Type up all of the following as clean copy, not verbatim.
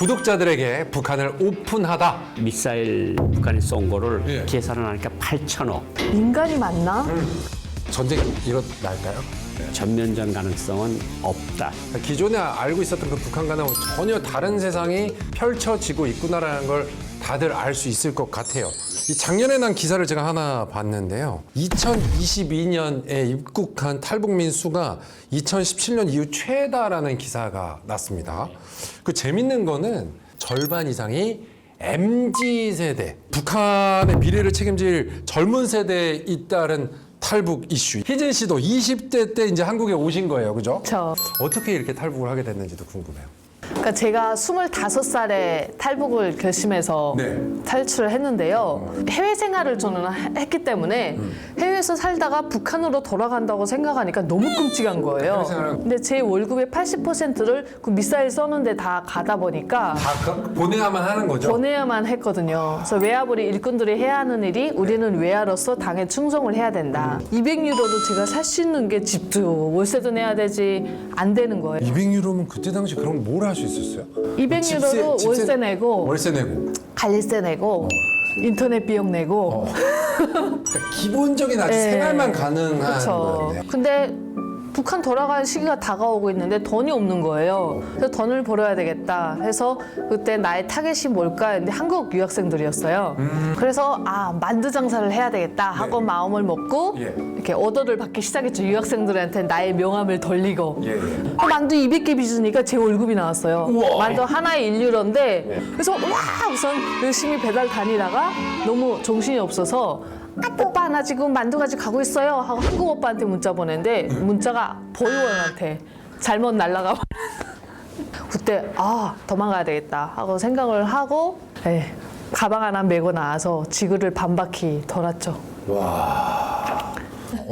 구독자들에게 북한을 오픈하다. 미사일 북한이 쏜 거를 예. 계산을 하니까 8천억. 인간이 맞나? 전쟁이 일어날까요? 전면전 가능성은 없다. 기존에 알고 있었던 그 북한과는 전혀 다른 세상이 펼쳐지고 있구나라는 걸 다들 알 수 있을 것 같아요. 이 작년에 난 기사를 제가 하나 봤는데요. 2022년에 입국한 탈북민 수가 2017년 이후 최다라는 기사가 났습니다. 그 재밌는 거는 절반 이상이 MZ세대, 북한의 미래를 책임질 젊은 세대에 잇따른 탈북 이슈. 희진 씨도 20대 때 이제 한국에 오신 거예요, 그죠? 저. 어떻게 이렇게 탈북을 하게 됐는지도 궁금해요. 그러니까 제가 25살에 탈북을 결심해서 네. 탈출을 했는데요. 해외 생활을 저는 했기 때문에 해외에서 살다가 북한으로 돌아간다고 생각하니까 너무 끔찍한 거예요. 해외 생활은- 근데 제 월급의 80%를 그 미사일 쏘는데 다 가다 보니까 다 보내야만 하는 거죠? 보내야만 했거든요. 그래서 외화벌이 일꾼들이 해야 하는 일이 우리는 외화로서 당에 충성을 해야 된다. 200유로도 제가 살 수 있는 게 집도 월세도 내야 되지 안 되는 거예요. 200유로면 그때 당시 그럼 뭘 할 수 있었어요? 200유로로 월세 내고 월세 내고 관리세 내고 인터넷 비용 내고 그러니까 기본적인 아주 네. 생활만 가능한 그렇죠. 거였네요. 근데 북한 돌아갈 시기가 다가오고 있는데 돈이 없는 거예요. 그래서 돈을 벌어야 되겠다 해서 그때 나의 타겟이 뭘까 했는데 한국 유학생들이었어요. 그래서 만두 장사를 해야 되겠다 하고 네. 마음을 먹고 예. 이렇게 오더를 받기 시작했죠. 유학생들한테 나의 명함을 돌리고 예. 만두 200개 빚으니까 제 월급이 나왔어요. 우와. 만두 하나에 1유로인데 그래서 와 우선 열심히 배달 다니다가 너무 정신이 없어서 오빠 나 지금 만두 가지고 가고 있어요 하고 한국 오빠한테 문자 보냈는데 문자가 보이원한테 잘못 날라가 그때 도망가야 되겠다 하고 생각을 하고 가방 하나 메고 나와서 지구를 반바퀴 돌았죠.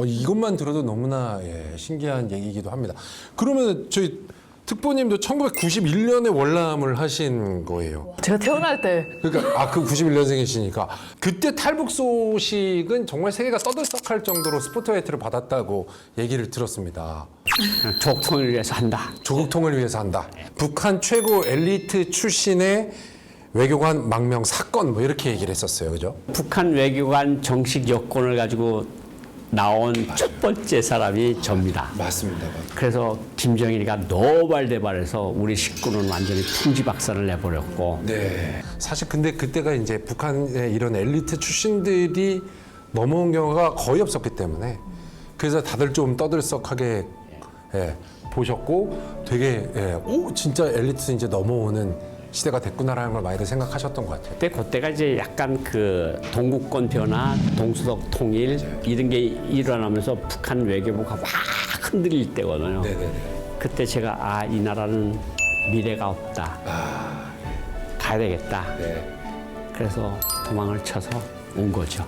이것만 들어도 너무나 신기한 얘기이기도 합니다. 그러면 저희 특보님도 1991년에 월남을 하신 거예요. 제가 태어날 때 그러니까 그 91년생이시니까 그때 탈북 소식은 정말 세계가 떠들썩할 정도로 스포트라이트를 받았다고 얘기를 들었습니다. 조국통일을 위해서 한다. 조국통을 위해서 한다. 북한 최고 엘리트 출신의 외교관 망명 사건 뭐 이렇게 얘기를 했었어요, 그죠? 북한 외교관 정식 여권을 가지고 나온 첫 번째 사람이 접니다. 맞습니다. 그래서 김정일이가 노발대발해서 우리 식구는 완전히 풍지박산을 내버렸고 네. 사실 근데 그때가 이제 북한의 이런 엘리트 출신들이 넘어온 경우가 거의 없었기 때문에 그래서 다들 좀 떠들썩하게 보셨고 되게 진짜 엘리트 이제 넘어오는 시대가 됐구나라는 걸 많이들 생각하셨던 것 같아요. 그때가 이제 약간 그 동구권 변화, 동수석 통일 이런 게 일어나면서 북한 외교부가 막 흔들릴 때거든요. 네네네. 그때 제가 이 나라는 미래가 없다. 가야 되겠다. 네. 그래서 도망을 쳐서 온 거죠.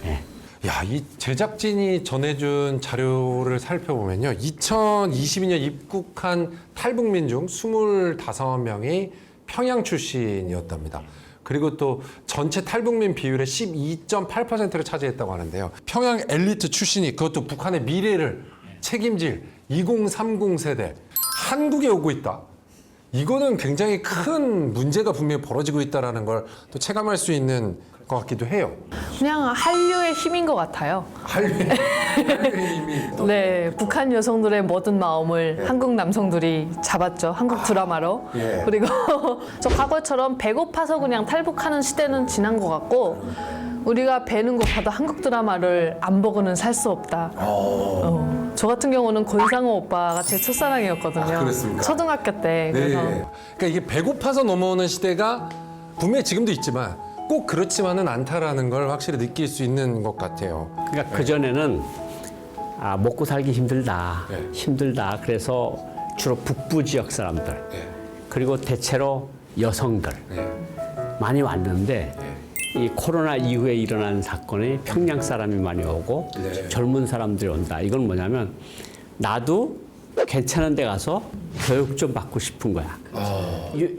네. 야, 이 제작진이 전해준 자료를 살펴보면요. 2022년 입국한 탈북민 중 25명이 평양 출신이었답니다. 그리고 또 전체 탈북민 비율의 12.8%를 차지했다고 하는데요. 평양 엘리트 출신이 그것도 북한의 미래를 책임질 2030 세대 한국에 오고 있다. 이거는 굉장히 큰 문제가 분명히 벌어지고 있다는 걸 또 체감할 수 있는 것 같기도 해요. 그냥 한류의 힘인 것 같아요. 한류의 힘이 네, 북한 여성들의 모든 마음을 한국 남성들이 잡았죠. 한국 드라마로. 예. 그리고 저 과거처럼 배고파서 그냥 탈북하는 시대는 지난 것 같고 우리가 배는 고파도 한국 드라마를 안 보고는 살 수 없다. 저 같은 경우는 권상우 오빠가 제 첫사랑이었거든요. 그랬습니까? 초등학교 때. 그래서 그러니까 이게 배고파서 넘어오는 시대가 분명히 지금도 있지만 꼭 그렇지만은 않다라는 걸 확실히 느낄 수 있는 것 같아요. 그러니까 그전에는 먹고 살기 힘들다. 네. 힘들다. 그래서 주로 북부 지역 사람들 네. 그리고 대체로 여성들 네. 많이 왔는데 이 코로나 이후에 일어난 사건에 평양 사람이 많이 오고 네. 젊은 사람들이 온다. 이건 뭐냐면 나도 괜찮은 데 가서 교육 좀 받고 싶은 거야.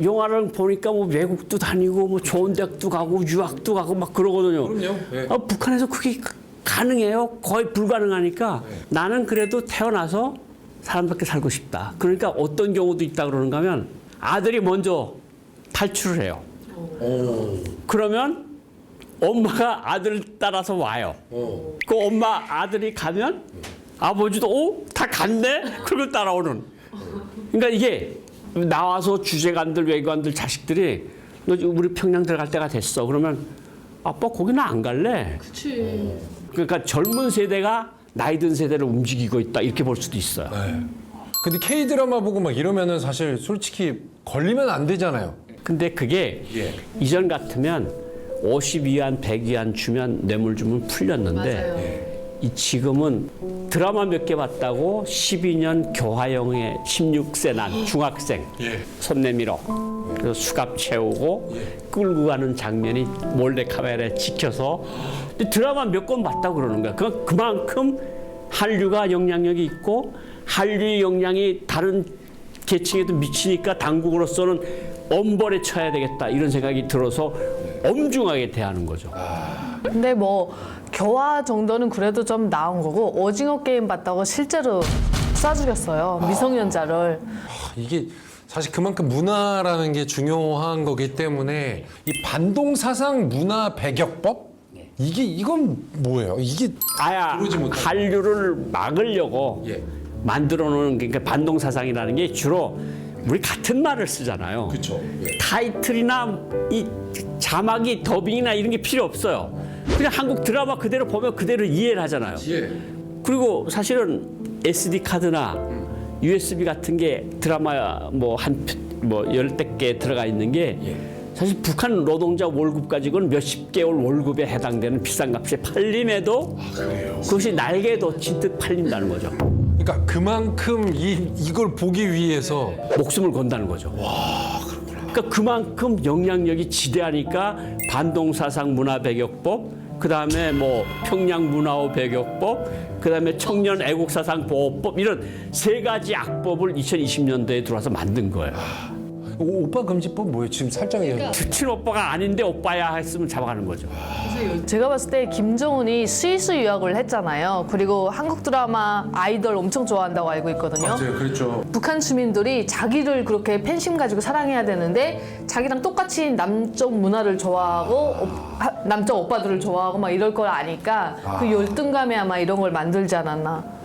영화를 보니까 뭐 외국도 다니고 뭐 좋은 대학도 가고 유학도 가고 막 그러거든요. 그럼요. 네. 북한에서 그게 가능해요? 거의 불가능하니까 나는 그래도 태어나서 사람답게 살고 싶다. 그러니까 어떤 경우도 있다 그러는가 하면 아들이 먼저 탈출을 해요. 그러면 엄마가 아들을 따라서 와요. 그 엄마 아들이 가면 아버지도 다 갔네? 그걸 따라오는. 그러니까 이게 나와서 주재관들, 외관들 자식들이 너 우리 평양 들어갈 때가 됐어. 그러면 아빠 거기는 안 갈래. 그치. 그러니까 젊은 세대가 나이 든 세대를 움직이고 있다 이렇게 볼 수도 있어요. 근데 K-드라마 보고 막 이러면은 사실 솔직히 걸리면 안 되잖아요. 근데 그게 이전 같으면 50위안, 100위안 주면 뇌물 주면 풀렸는데 이 지금은 드라마 몇 개 봤다고 12년 교화형의 16세 난 중학생 손 내밀어 그래서 수갑 채우고 끌고 가는 장면이 몰래카메라에 찍혀서 근데 드라마 몇 건 봤다고 그러는 거야. 그만큼 한류가 영향력이 있고 한류의 영향이 다른 계층에도 미치니까 당국으로서는 엄벌에 쳐야 되겠다 이런 생각이 들어서 엄중하게 대하는 거죠. 근데 뭐 교화 정도는 그래도 좀 나은 거고 오징어 게임 봤다고 실제로 쏴 죽였어요. 미성년자를. 이게 사실 그만큼 문화라는 게 중요한 거기 때문에 이 반동 사상 문화 배격법 이건 뭐예요? 이게 아야 들어오지 못하는 한류를 막으려고 예. 만들어 놓은 그러니까 반동 사상이라는 게 주로 우리 같은 말을 쓰잖아요. 그렇죠. 타이틀이나 이 자막이 더빙이나 이런 게 필요 없어요. 그냥 한국 드라마 그대로 보면 그대로 이해를 하잖아요. 예. 그리고 사실은 SD 카드나 USB 같은 게 드라마 뭐 열댓 개 들어가 있는 게 사실 북한 노동자 월급 가지고는 몇십 개월 월급에 해당되는 비싼 값에 팔림에도 그것이 날개도 진듯 팔린다는 거죠. 그러니까 그만큼 이걸 보기 위해서 목숨을 건다는 거죠. 그러니까 그만큼 영향력이 지대하니까 반동사상 문화배격법, 그 다음에 뭐 평양 문화호 배격법, 그 다음에 청년 애국사상 보호법 이런 세 가지 악법을 2020년도에 들어와서 만든 거예요. 오빠 금지법 뭐예요? 지금 살짝 얘기해. 친오빠가 아닌데 오빠야 했으면 잡아가는 거죠. 제가 봤을 때 김정은이 스위스 유학을 했잖아요. 그리고 한국 드라마 아이돌 엄청 좋아한다고 알고 있거든요. 그렇죠. 북한 주민들이 자기를 그렇게 팬심 가지고 사랑해야 되는데 자기랑 똑같이 남쪽 문화를 좋아하고 남쪽 오빠들을 좋아하고 막 이럴 걸 아니까 그 열등감에 아마 이런 걸 만들지 않았나.